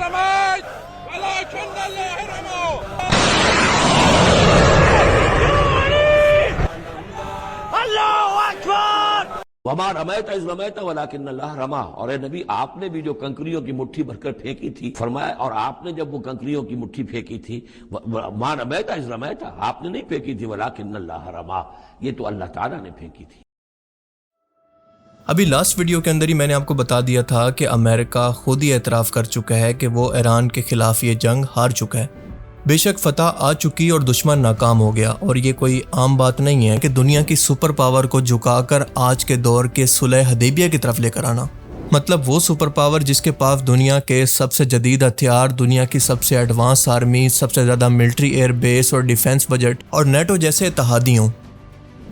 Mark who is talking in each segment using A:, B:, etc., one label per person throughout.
A: رميت ولكن الله رمى. الله أكبر.
B: وما رمیت اذ رمیت ولکن اللہ رما. اور اے نبی آپ نے بھی جو کنکریوں کی مٹھی بھر کر پھینکی تھی، فرمایا اور آپ نے جب وہ کنکریوں کی مٹھی پھینکی تھی، ما رمیت اذ رمیت، آپ نے نہیں پھینکی تھی، ولکن اللہ رما، یہ تو اللہ تعالیٰ نے پھینکی تھی.
C: ابھی لاسٹ ویڈیو کے اندر ہی میں نے آپ کو بتا دیا تھا کہ امریکہ خود ہی اعتراف کر چکا ہے کہ وہ ایران کے خلاف یہ جنگ ہار چکا ہے. بے شک فتح آ چکی اور دشمن ناکام ہو گیا، اور یہ کوئی عام بات نہیں ہے کہ دنیا کی سپر پاور کو جھکا کر آج کے دور کے صلح حدیبیہ کی طرف لے کر آنا. مطلب وہ سپر پاور جس کے پاس دنیا کے سب سے جدید ہتھیار، دنیا کی سب سے ایڈوانس آرمی، سب سے زیادہ ملٹری ایئر بیس اور ڈیفنس بجٹ اور نیٹو جیسے اتحادی ہوں.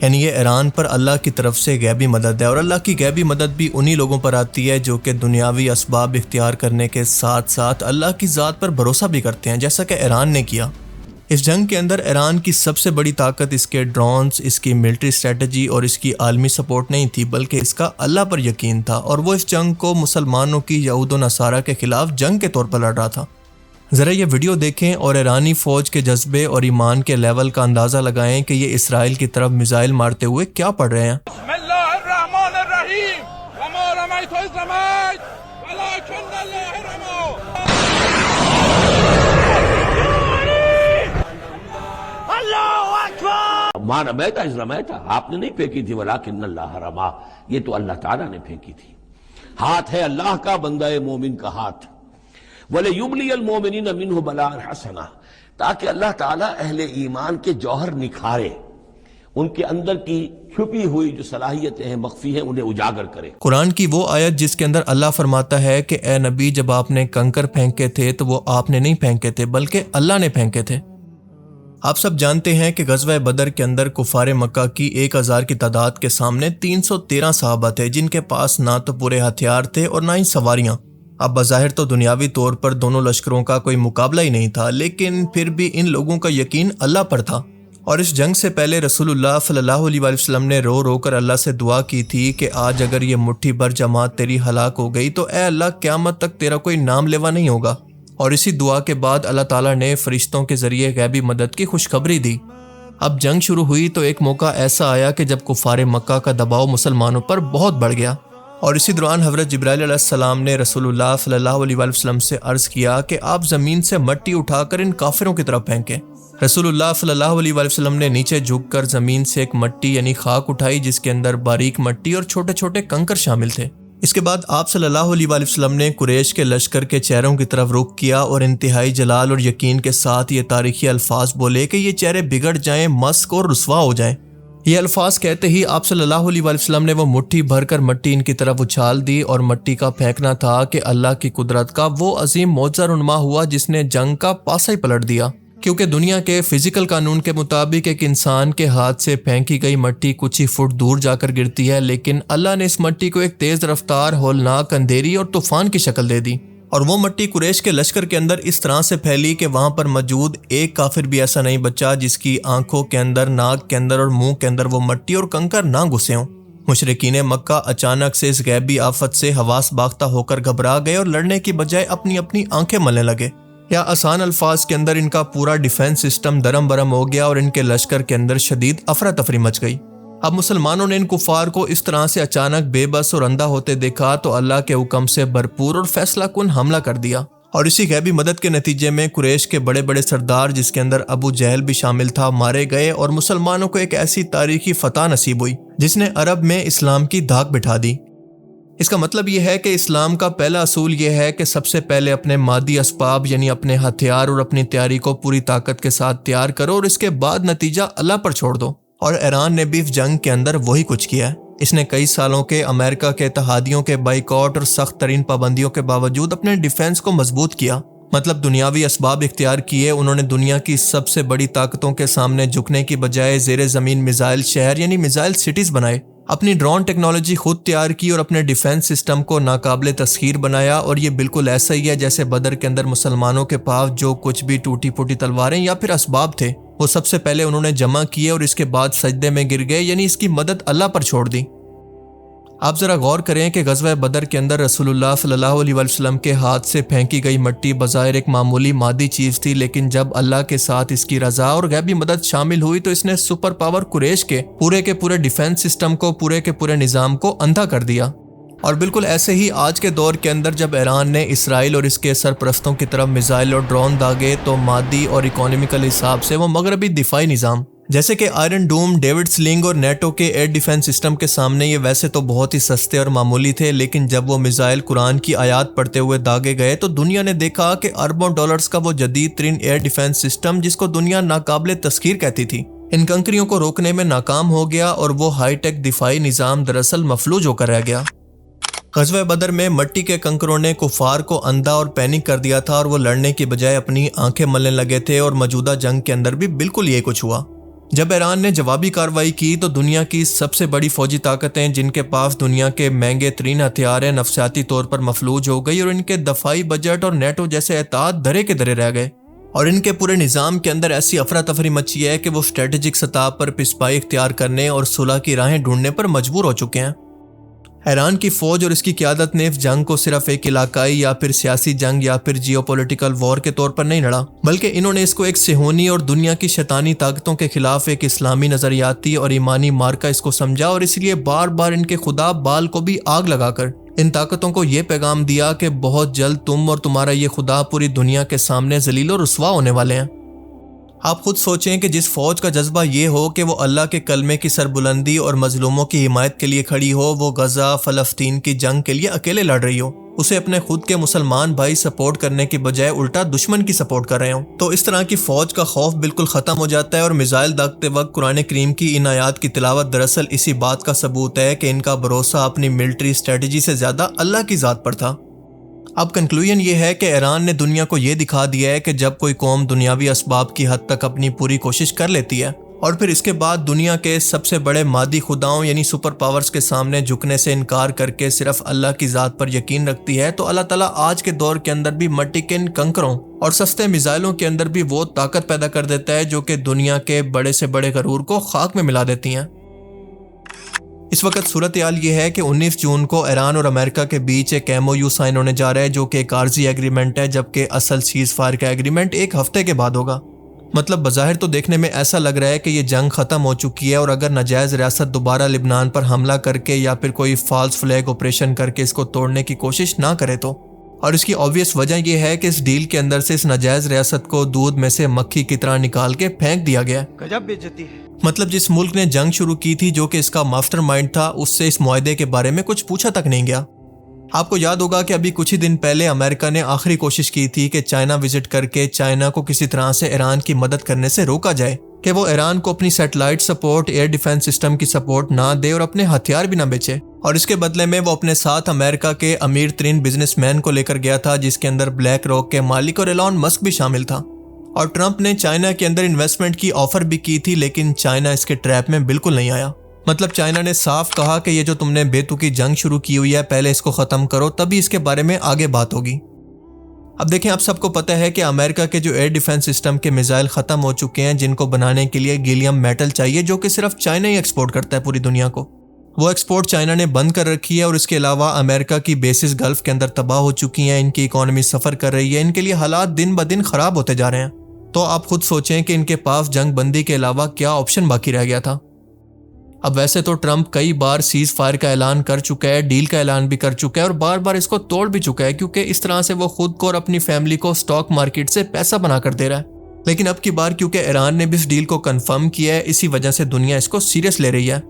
C: یعنی یہ ایران پر اللہ کی طرف سے غیبی مدد ہے، اور اللہ کی غیبی مدد بھی انہی لوگوں پر آتی ہے جو کہ دنیاوی اسباب اختیار کرنے کے ساتھ ساتھ اللہ کی ذات پر بھروسہ بھی کرتے ہیں، جیسا کہ ایران نے کیا. اس جنگ کے اندر ایران کی سب سے بڑی طاقت اس کے ڈرونز، اس کی ملٹری اسٹریٹجی اور اس کی عالمی سپورٹ نہیں تھی، بلکہ اس کا اللہ پر یقین تھا، اور وہ اس جنگ کو مسلمانوں کی یہود و نصارہ کے خلاف جنگ کے طور پر لڑ رہا تھا. ذرا یہ ویڈیو دیکھیں اور ایرانی فوج کے جذبے اور ایمان کے لیول کا اندازہ لگائیں کہ یہ اسرائیل کی طرف میزائل مارتے ہوئے کیا پڑھ رہے ہیں.
A: بسم الله الرحمن الرحيم. وما رميت إذ رميت ولكن الله رمى. الله أكبر.
B: ما رمیت اذ رمیت، آپ نے نہیں پھینکی تھی، ولکن اللہ رما، یہ تو اللہ تعالیٰ نے پھینکی تھی. ہاتھ ہے اللہ کا، بندہ مومن کا ہاتھ. وَلِيُبْلِيَ الْمُؤْمِنِينَ مِنْهُ بَلَاءً حَسَنًا، تاکہ اللہ تعالیٰ اہل ایمان کے جوہر نکھارے، ان کے اندر کی چھپی ہوئی جو صلاحیتیں ہیں، مخفی ہیں، انہیں اجاگر کرے.
C: قرآن کی وہ آیت جس کے اندر اللہ فرماتا ہے کہ اے نبی جب آپ نے کنکر پھینکے تھے تو وہ آپ نے نہیں پھینکے تھے بلکہ اللہ نے پھینکے تھے. آپ سب جانتے ہیں کہ غزوہ بدر کے اندر کفار مکہ کی 1000 کی تعداد کے سامنے 313 صحابہ تھے، جن کے پاس نہ تو پورے ہتھیار تھے اور نہ ہی سواریاں. اب بظاہر تو دنیاوی طور پر دونوں لشکروں کا کوئی مقابلہ ہی نہیں تھا، لیکن پھر بھی ان لوگوں کا یقین اللہ پر تھا. اور اس جنگ سے پہلے رسول اللہ صلی اللہ علیہ وسلم نے رو رو کر اللہ سے دعا کی تھی کہ آج اگر یہ مٹھی بھر جماعت تیری ہلاک ہو گئی تو اے اللہ قیامت تک تیرا کوئی نام لیوا نہیں ہوگا. اور اسی دعا کے بعد اللہ تعالیٰ نے فرشتوں کے ذریعے غیبی مدد کی خوشخبری دی. اب جنگ شروع ہوئی تو ایک موقع ایسا آیا کہ جب کفار مکہ کا دباؤ مسلمانوں پر بہت بڑھ گیا، اور اسی دوران حضرت جبرائیل علیہ السلام نے رسول اللہ صلی اللہ علیہ وسلم سے عرض کیا کہ آپ زمین سے مٹی اٹھا کر ان کافروں کی طرف پھینکیں. رسول اللہ صلی اللہ علیہ وسلم نے نیچے جھک کر زمین سے ایک مٹی یعنی خاک اٹھائی، جس کے اندر باریک مٹی اور چھوٹے چھوٹے کنکر شامل تھے. اس کے بعد آپ صلی اللہ علیہ وسلم نے قریش کے لشکر کے چہروں کی طرف رخ کیا اور انتہائی جلال اور یقین کے ساتھ یہ تاریخی الفاظ بولے کہ یہ چہرے بگڑ جائیں، مسخ اور رسوا ہو جائیں. یہ الفاظ کہتے ہی آپ صلی اللہ علیہ وسلم نے وہ مٹھی بھر کر مٹی ان کی طرف اچھال دی، اور مٹی کا پھینکنا تھا کہ اللہ کی قدرت کا وہ عظیم معجزہ رونما ہوا جس نے جنگ کا پاسا ہی پلٹ دیا. کیونکہ دنیا کے فزیکل قانون کے مطابق ایک انسان کے ہاتھ سے پھینکی گئی مٹی کچھ ہی فٹ دور جا کر گرتی ہے، لیکن اللہ نے اس مٹی کو ایک تیز رفتار، ہولناک اندھیری اور طوفان کی شکل دے دی. اور وہ مٹی قریش کے لشکر کے اندر اس طرح سے پھیلی کہ وہاں پر موجود ایک کافر بھی ایسا نہیں بچا جس کی آنکھوں کے اندر، ناک کے اندر اور منہ کے اندر وہ مٹی اور کنکر نہ گھسے ہوں. مشرکین مکہ اچانک سے اس غیبی آفت سے حواس باختہ ہو کر گھبرا گئے اور لڑنے کی بجائے اپنی اپنی آنکھیں ملنے لگے. یا آسان الفاظ کے اندر ان کا پورا ڈیفنس سسٹم درم برم ہو گیا اور ان کے لشکر کے اندر شدید افراتفری مچ گئی. اب مسلمانوں نے ان کفار کو اس طرح سے اچانک بے بس اور اندھا ہوتے دیکھا تو اللہ کے حکم سے بھرپور اور فیصلہ کن حملہ کر دیا. اور اسی غیبی مدد کے نتیجے میں قریش کے بڑے بڑے سردار جس کے اندر ابو جہل بھی شامل تھا مارے گئے، اور مسلمانوں کو ایک ایسی تاریخی فتح نصیب ہوئی جس نے عرب میں اسلام کی دھاک بٹھا دی. اس کا مطلب یہ ہے کہ اسلام کا پہلا اصول یہ ہے کہ سب سے پہلے اپنے مادی اسباب یعنی اپنے ہتھیار اور اپنی تیاری کو پوری طاقت کے ساتھ تیار کرو، اور اس کے بعد نتیجہ اللہ پر چھوڑ دو. اور ایران نے بھی اس جنگ کے اندر وہی کچھ کیا ہے. اس نے کئی سالوں کے امریکہ کے اتحادیوں کے بائیکاٹ اور سخت ترین پابندیوں کے باوجود اپنے ڈیفنس کو مضبوط کیا. مطلب دنیاوی اسباب اختیار کیے. انہوں نے دنیا کی سب سے بڑی طاقتوں کے سامنے جھکنے کی بجائے زیر زمین میزائل شہر یعنی میزائل سٹیز بنائے، اپنی ڈرون ٹیکنالوجی خود تیار کی اور اپنے ڈیفنس سسٹم کو ناقابل تسخیر بنایا. اور یہ بالکل ایسا ہی ہے جیسے بدر کے اندر مسلمانوں کے پاس جو کچھ بھی ٹوٹی پھوٹی تلواریں یا پھر اسباب تھے وہ سب سے پہلے انہوں نے جمع کیے اور اس کے بعد سجدے میں گر گئے، یعنی اس کی مدد اللہ پر چھوڑ دی. آپ ذرا غور کریں کہ غزوہ بدر کے اندر رسول اللہ صلی اللہ علیہ وسلم کے ہاتھ سے پھینکی گئی مٹی بظاہر ایک معمولی مادی چیز تھی، لیکن جب اللہ کے ساتھ اس کی رضا اور غیبی مدد شامل ہوئی تو اس نے سپر پاور قریش کے پورے ڈیفنس سسٹم کو، پورے کے پورے نظام کو اندھا کر دیا۔ اور بالکل ایسے ہی آج کے دور کے اندر جب ایران نے اسرائیل اور اس کے سرپرستوں کی طرف میزائل اور ڈرون داغے تو مادی اور اکانومیکل حساب سے وہ مغربی دفاعی نظام جیسے کہ آئرن ڈوم، ڈیوڈ سلنگ اور نیٹو کے ایئر ڈیفنس سسٹم کے سامنے یہ ویسے تو بہت ہی سستے اور معمولی تھے، لیکن جب وہ میزائل قرآن کی آیات پڑھتے ہوئے داغے گئے تو دنیا نے دیکھا کہ اربوں ڈالرز کا وہ جدید ترین ایئر ڈیفنس سسٹم جس کو دنیا ناقابل تسخیر کہتی تھی، ان کنکریوں کو روکنے میں ناکام ہو گیا اور وہ ہائی ٹیک دفاعی نظام دراصل مفلوج ہو کر رہ گیا۔ غزوہ بدر میں مٹی کے کنکروں نے کفار کو اندھا اور پینک کر دیا تھا اور وہ لڑنے کی بجائے اپنی آنکھیں ملنے لگے تھے، اور موجودہ جنگ کے اندر بھی بالکل یہ کچھ ہوا۔ جب ایران نے جوابی کارروائی کی تو دنیا کی سب سے بڑی فوجی طاقتیں جن کے پاس دنیا کے مہنگے ترین ہتھیار ہیں نفسیاتی طور پر مفلوج ہو گئی، اور ان کے دفاعی بجٹ اور نیٹو جیسے اطاعت دھرے کے دھرے رہ گئے، اور ان کے پورے نظام کے اندر ایسی افراتفری مچی ہے کہ وہ اسٹریٹجک سطح پر پسپائی اختیار کرنے اور صلح کی راہیں ڈھونڈنے پر مجبور ہو چکے ہیں۔ ایران کی فوج اور اس کی قیادت نے اس جنگ کو صرف ایک علاقائی یا پھر سیاسی جنگ یا پھر جیو پولیٹیکل وار کے طور پر نہیں لڑا، بلکہ انہوں نے اس کو ایک صہیونی اور دنیا کی شیطانی طاقتوں کے خلاف ایک اسلامی نظریاتی اور ایمانی مارکہ اس کو سمجھا، اور اس لیے بار بار ان کے خدا بال کو بھی آگ لگا کر ان طاقتوں کو یہ پیغام دیا کہ بہت جلد تم اور تمہارا یہ خدا پوری دنیا کے سامنے ذلیل و رسوا ہونے والے ہیں۔ آپ خود سوچیں کہ جس فوج کا جذبہ یہ ہو کہ وہ اللہ کے کلمے کی سربلندی اور مظلوموں کی حمایت کے لیے کھڑی ہو، وہ غزہ فلسطین کی جنگ کے لیے اکیلے لڑ رہی ہو، اسے اپنے خود کے مسلمان بھائی سپورٹ کرنے کی بجائے الٹا دشمن کی سپورٹ کر رہے ہوں، تو اس طرح کی فوج کا خوف بالکل ختم ہو جاتا ہے۔ اور میزائل داغتے وقت قرآن کریم کی ان آیات کی تلاوت دراصل اسی بات کا ثبوت ہے کہ ان کا بھروسہ اپنی ملٹری اسٹریٹجی سے زیادہ اللہ کی ذات پر تھا۔ اب کنکلوژن یہ ہے کہ ایران نے دنیا کو یہ دکھا دیا ہے کہ جب کوئی قوم دنیاوی اسباب کی حد تک اپنی پوری کوشش کر لیتی ہے اور پھر اس کے بعد دنیا کے سب سے بڑے مادی خداؤں یعنی سپر پاورز کے سامنے جھکنے سے انکار کر کے صرف اللہ کی ذات پر یقین رکھتی ہے، تو اللہ تعالیٰ آج کے دور کے اندر بھی مٹی کے ان کنکروں اور سستے میزائلوں کے اندر بھی وہ طاقت پیدا کر دیتا ہے جو کہ دنیا کے بڑے سے بڑے غرور کو خاک میں ملا دیتی ہیں۔ اس وقت صورتحال یہ ہے کہ 19 جون کو ایران اور امریکہ کے بیچ ایک MOU سائن ہونے جا رہا ہے جو کہ ایک عارضی ایگریمنٹ ہے، جبکہ اصل سیز فائر کا ایگریمنٹ ایک ہفتے کے بعد ہوگا۔ مطلب بظاہر تو دیکھنے میں ایسا لگ رہا ہے کہ یہ جنگ ختم ہو چکی ہے، اور اگر ناجائز ریاست دوبارہ لبنان پر حملہ کر کے یا پھر کوئی فالس فلیگ آپریشن کر کے اس کو توڑنے کی کوشش نہ کرے تو، اور اس کی آبویس وجہ یہ ہے کہ اس ڈیل کے اندر سے اس ناجائز ریاست کو دودھ میں سے مکھی کی طرح نکال کے پھینک دیا گیا۔
D: گجب بے عزتی ہے۔
C: مطلب جس ملک نے جنگ شروع کی تھی جو کہ اس کا ماسٹر مائنڈ تھا، اس سے اس معاہدے کے بارے میں کچھ پوچھا تک نہیں گیا۔ آپ کو یاد ہوگا کہ ابھی کچھ ہی دن پہلے امریکہ نے آخری کوشش کی تھی کہ چائنا وزٹ کر کے چائنا کو کسی طرح سے ایران کی مدد کرنے سے روکا جائے کہ وہ ایران کو اپنی satellite support, air defence system کی سپورٹ نہ دے اور اپنے ہتھیار بھی نہ بیچے، اور اس کے بدلے میں وہ اپنے ساتھ امریکہ کے امیر ترین بزنس مین کو لے کر گیا تھا جس کے اندر بلیک راک کے مالک اور ایلون مسک بھی شامل تھا۔ اور ٹرمپ نے چائنا کے اندر انویسٹمنٹ کی آفر بھی کی تھی، لیکن چائنا اس کے ٹریپ میں بالکل نہیں آیا۔ مطلب چائنا نے صاف کہا کہ یہ جو تم نے بے تکی جنگ شروع کی ہوئی ہے پہلے اس کو ختم کرو، تبھی اس کے بارے میں آگے بات ہوگی۔ اب دیکھیں، آپ سب کو پتہ ہے کہ امریکہ کے جو ایئر ڈیفنس سسٹم کے میزائل ختم ہو چکے ہیں جن کو بنانے کے لیے گیلیم میٹل چاہیے جو کہ صرف چائنا ہی ایکسپورٹ کرتا ہے پوری دنیا کو، وہ ایکسپورٹ چائنا نے بند کر رکھی ہے۔ اور اس کے علاوہ امریکہ کی بیسز گلف کے اندر تباہ ہو چکی ہیں، ان کی اکانومی سفر کر رہی ہے، ان کے لیے حالات دن بدن خراب ہوتے جا رہے ہیں۔ تو آپ خود سوچیں کہ ان کے پاس جنگ بندی کے علاوہ کیا آپشن باقی رہ گیا تھا۔ اب ویسے تو ٹرمپ کئی بار سیز فائر کا اعلان کر چکا ہے، ڈیل کا اعلان بھی کر چکا ہے اور بار بار اس کو توڑ بھی چکا ہے، کیونکہ اس طرح سے وہ خود کو اور اپنی فیملی کو سٹاک مارکیٹ سے پیسہ بنا کر دے رہا ہے۔ لیکن اب کی بار کیونکہ ایران نے بھی اس ڈیل کو کنفرم کیا ہے، اسی وجہ سے دنیا اس کو سیریس لے رہی ہے۔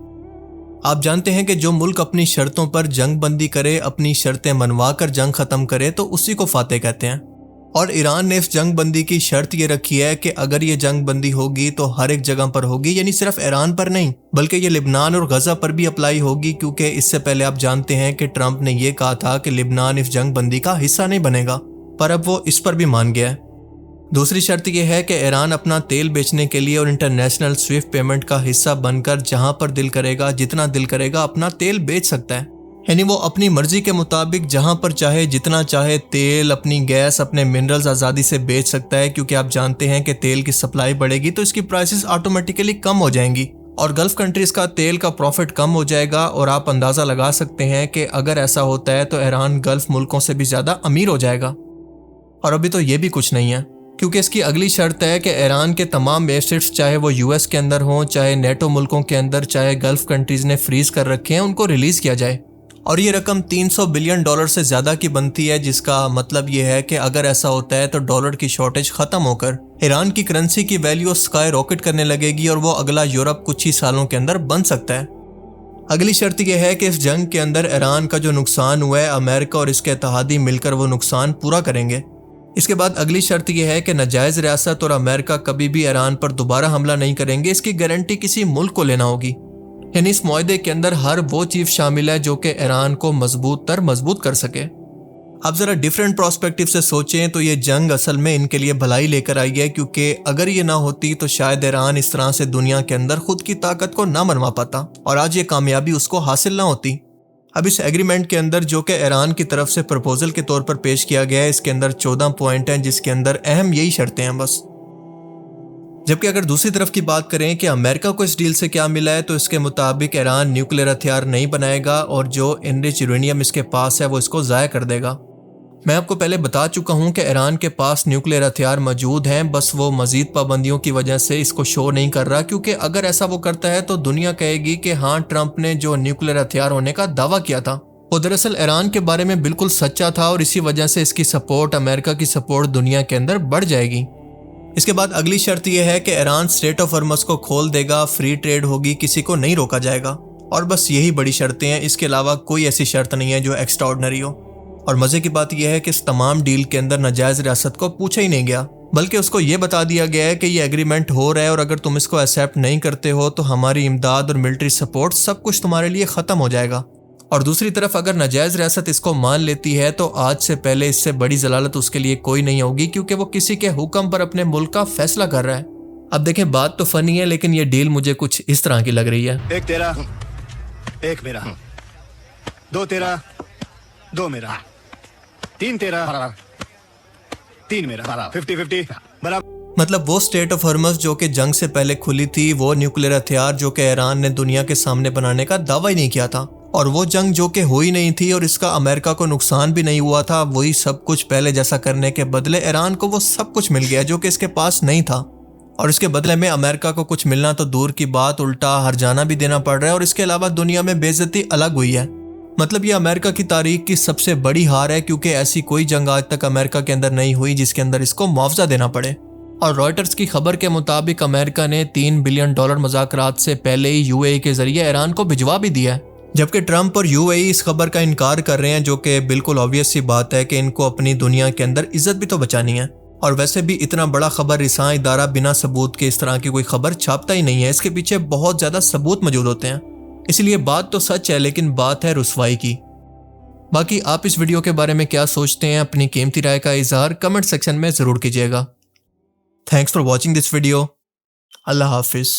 C: آپ جانتے ہیں کہ جو ملک اپنی شرطوں پر جنگ بندی کرے، اپنی شرطیں منوا کر جنگ ختم کرے، تو اسی کو فاتح کہتے ہیں۔ اور ایران نے اس جنگ بندی کی شرط یہ رکھی ہے کہ اگر یہ جنگ بندی ہوگی تو ہر ایک جگہ پر ہوگی، یعنی صرف ایران پر نہیں بلکہ یہ لبنان اور غزہ پر بھی اپلائی ہوگی، کیونکہ اس سے پہلے آپ جانتے ہیں کہ ٹرمپ نے یہ کہا تھا کہ لبنان اس جنگ بندی کا حصہ نہیں بنے گا، پر اب وہ اس پر بھی مان گیا ہے۔ دوسری شرط یہ ہے کہ ایران اپنا تیل بیچنے کے لیے اور انٹرنیشنل سوئفٹ پیمنٹ کا حصہ بن کر جہاں پر دل کرے گا، جتنا دل کرے گا اپنا تیل بیچ سکتا ہے، یعنی وہ اپنی مرضی کے مطابق جہاں پر چاہے جتنا چاہے تیل، اپنی گیس، اپنے منرلز آزادی سے بیچ سکتا ہے، کیونکہ آپ جانتے ہیں کہ تیل کی سپلائی بڑھے گی تو اس کی پرائسز آٹومیٹیکلی کم ہو جائیں گی، اور گلف کنٹریز کا تیل کا پروفٹ کم ہو جائے گا، اور آپ اندازہ لگا سکتے ہیں کہ اگر ایسا ہوتا ہے تو ایران گلف ملکوں سے بھی زیادہ امیر ہو جائے گا۔ اور ابھی تو یہ بھی کچھ نہیں ہے، کیونکہ اس کی اگلی شرط ہے کہ ایران کے تمام ایسٹس، چاہے وہ یو ایس کے اندر ہوں، چاہے نیٹو ملکوں کے اندر، چاہے گلف کنٹریز نے فریز کر رکھے ہیں، ان کو ریلیز کیا جائے۔ اور یہ رقم $300 بلین سے زیادہ کی بنتی ہے، جس کا مطلب یہ ہے کہ اگر ایسا ہوتا ہے تو ڈالر کی شارٹیج ختم ہو کر ایران کی کرنسی کی ویلیو اسکائی راکٹ کرنے لگے گی، اور وہ اگلا یورپ کچھ ہی سالوں کے اندر بن سکتا ہے۔ اگلی شرط یہ ہے کہ اس جنگ کے اندر ایران کا جو نقصان ہوا ہے، امریکہ اور اس کے اتحادی مل کر وہ نقصان پورا کریں گے۔ اس کے بعد اگلی شرط یہ ہے کہ ناجائز ریاست اور امریکہ کبھی بھی ایران پر دوبارہ حملہ نہیں کریں گے، اس کی گارنٹی کسی ملک کو لینا ہوگی۔ یعنی اس معاہدے کے اندر ہر وہ چیز شامل ہے جو کہ ایران کو مضبوط کر سکے۔ اب ذرا ڈیفرنٹ پراسپیکٹیو سے سوچیں تو یہ جنگ اصل میں ان کے لیے بھلائی لے کر آئی ہے، کیونکہ اگر یہ نہ ہوتی تو شاید ایران اس طرح سے دنیا کے اندر خود کی طاقت کو نہ منوا پاتا، اور آج یہ کامیابی اس کو حاصل نہ ہوتی۔ اب اس ایگریمنٹ کے اندر جو کہ ایران کی طرف سے پرپوزل کے طور پر پیش کیا گیا ہے، اس کے اندر 14 پوائنٹ ہیں، جس کے اندر اہم یہی شرطیں ہیں بس۔ جبکہ اگر دوسری طرف کی بات کریں کہ امریکہ کو اس ڈیل سے کیا ملا ہے، تو اس کے مطابق ایران نیوکلیر ہتھیار نہیں بنائے گا، اور جو انرچ یورینیم اس کے پاس ہے وہ اس کو ضائع کر دے گا۔ میں آپ کو پہلے بتا چکا ہوں کہ ایران کے پاس نیوکلیر ہتھیار موجود ہیں، بس وہ مزید پابندیوں کی وجہ سے اس کو شو نہیں کر رہا، کیونکہ اگر ایسا وہ کرتا ہے تو دنیا کہے گی کہ ہاں، ٹرمپ نے جو نیوکلیر ہتھیار ہونے کا دعویٰ کیا تھا وہ دراصل ایران کے بارے میں بالکل سچا تھا، اور اسی وجہ سے اس کی سپورٹ، امریکہ کی سپورٹ دنیا کے اندر بڑھ جائے گی۔ اس کے بعد اگلی شرط یہ ہے کہ ایران اسٹریٹ آف ہرمز کو کھول دے گا، فری ٹریڈ ہوگی، کسی کو نہیں روکا جائے گا، اور بس یہی بڑی شرطیں ہیں۔ اس کے علاوہ کوئی ایسی شرط نہیں ہے جو ایکسٹرا آرڈنری ہو۔ اور مزے کی بات یہ ہے کہ اس تمام ڈیل کے اندر ناجائز ریاست کو پوچھا ہی نہیں گیا، بلکہ اس کو یہ بتا دیا گیا ہے کہ یہ ایگریمنٹ ہو رہا ہے، اور اگر تم اس کو ایکسیپٹ نہیں کرتے ہو تو ہماری امداد اور ملٹری سپورٹ سب کچھ تمہارے لیے ختم ہو جائے گا۔ اور دوسری طرف اگر ناجائز ریاست اس کو مان لیتی ہے تو آج سے پہلے اس سے بڑی ضلالت اس کے لیے کوئی نہیں ہوگی، کیونکہ وہ کسی کے حکم پر اپنے ملک کا فیصلہ کر رہا ہے۔ اب دیکھیں، بات تو فنی ہے، لیکن یہ ڈیل مجھے کچھ اس طرح کی لگ رہی ہے۔
D: ایک تیرا، ایک میرا، دو تیرا، دو میرا، تین تیرا، تین میرا، 50-50 برابر۔
C: مطلب وہ اسٹریٹ آف ہرمز جو کہ جنگ سے پہلے کھلی تھی، وہ نیوکلیر ہتھیار جو کہ ایران نے دنیا کے سامنے بنانے کا دعویٰ ہی نہیں کیا تھا، اور وہ جنگ جو کہ ہوئی نہیں تھی اور اس کا امریکہ کو نقصان بھی نہیں ہوا تھا، وہی سب کچھ پہلے جیسا کرنے کے بدلے ایران کو وہ سب کچھ مل گیا جو کہ اس کے پاس نہیں تھا، اور اس کے بدلے میں امریکہ کو کچھ ملنا تو دور کی بات، الٹا ہرجانہ بھی دینا پڑ رہا ہے، اور اس کے علاوہ دنیا میں بے عزتی الگ ہوئی ہے۔ مطلب یہ امریکہ کی تاریخ کی سب سے بڑی ہار ہے، کیونکہ ایسی کوئی جنگ آج تک امریکہ کے اندر نہیں ہوئی جس کے اندر اس کو معاوضہ دینا پڑے۔ اور رائٹرز کی خبر کے مطابق امریکہ نے $3 بلین مذاکرات سے پہلے ہی یو اے ای کے ذریعے ایران کو بھجوا بھی دیا ہے، جبکہ ٹرمپ اور یو اے ای اس خبر کا انکار کر رہے ہیں، جو کہ بالکل آبویس سی بات ہے کہ ان کو اپنی دنیا کے اندر عزت بھی تو بچانی ہے، اور ویسے بھی اتنا بڑا خبر رساں ادارہ بنا ثبوت کے اس طرح کی کوئی خبر چھاپتا ہی نہیں ہے، اس کے پیچھے بہت زیادہ ثبوت موجود ہوتے ہیں، اس لیے بات تو سچ ہے، لیکن بات ہے رسوائی کی۔ باقی آپ اس ویڈیو کے بارے میں کیا سوچتے ہیں؟ اپنی قیمتی رائے کا اظہار کمنٹ سیکشن میں ضرور کیجیے گا۔ Thanks for watching this video. Allah حافظ۔